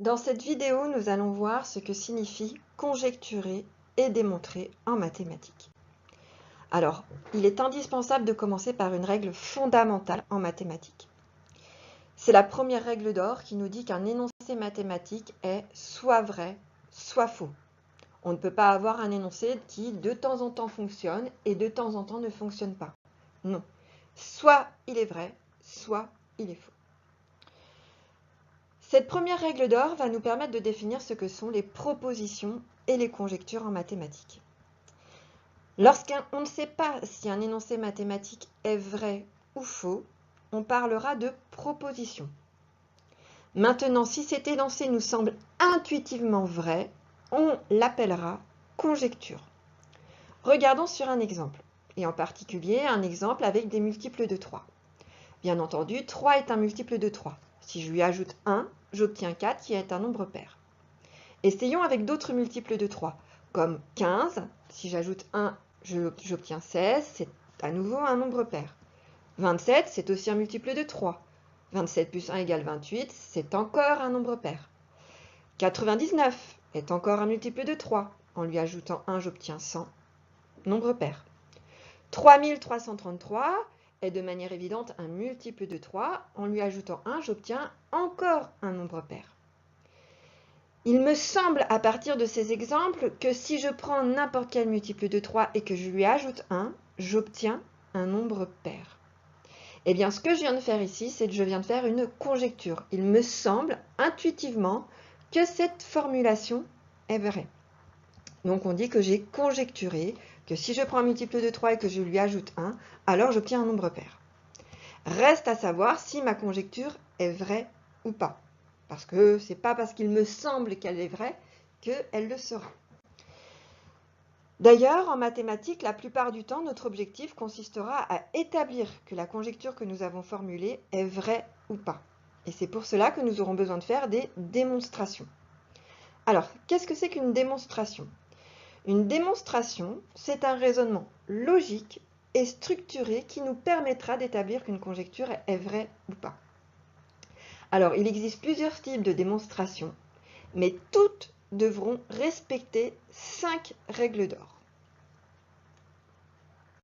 Dans cette vidéo, nous allons voir ce que signifie conjecturer et démontrer en mathématiques. Alors, il est indispensable de commencer par une règle fondamentale en mathématiques. C'est la première règle d'or qui nous dit qu'un énoncé mathématique est soit vrai, soit faux. On ne peut pas avoir un énoncé qui de temps en temps fonctionne et de temps en temps ne fonctionne pas. Non. Soit il est vrai, soit il est faux. Cette première règle d'or va nous permettre de définir ce que sont les propositions et les conjectures en mathématiques. Lorsqu'on ne sait pas si un énoncé mathématique est vrai ou faux, on parlera de proposition. Maintenant, si cet énoncé nous semble intuitivement vrai, on l'appellera conjecture. Regardons sur un exemple, et en particulier un exemple avec des multiples de 3. Bien entendu, 3 est un multiple de 3. Si je lui ajoute 1, j'obtiens 4 qui est un nombre pair. Essayons avec d'autres multiples de 3, comme 15. Si j'ajoute 1, j'obtiens 16, c'est à nouveau un nombre pair. 27, c'est aussi un multiple de 3. 27 plus 1 égale 28, c'est encore un nombre pair. 99 est encore un multiple de 3. En lui ajoutant 1, j'obtiens 100, nombre pair. 3333 est de manière évidente un multiple de 3. En lui ajoutant 1, j'obtiens encore un nombre pair. Il me semble, à partir de ces exemples, que si je prends n'importe quel multiple de 3 et que je lui ajoute 1, j'obtiens un nombre pair. Eh bien, ce que je viens de faire ici, c'est que je viens de faire une conjecture. Il me semble, intuitivement, que cette formulation est vraie. Donc, on dit que j'ai conjecturé que si je prends un multiple de 3 et que je lui ajoute 1, alors j'obtiens un nombre pair. Reste à savoir si ma conjecture est vraie ou pas. Parce que ce n'est pas parce qu'il me semble qu'elle est vraie qu'elle le sera. D'ailleurs, en mathématiques, la plupart du temps, notre objectif consistera à établir que la conjecture que nous avons formulée est vraie ou pas. Et c'est pour cela que nous aurons besoin de faire des démonstrations. Alors, qu'est-ce que c'est qu'une démonstration ? Une démonstration, c'est un raisonnement logique et structuré qui nous permettra d'établir qu'une conjecture est vraie ou pas. Alors, il existe plusieurs types de démonstrations, mais toutes devront respecter 5 règles d'or.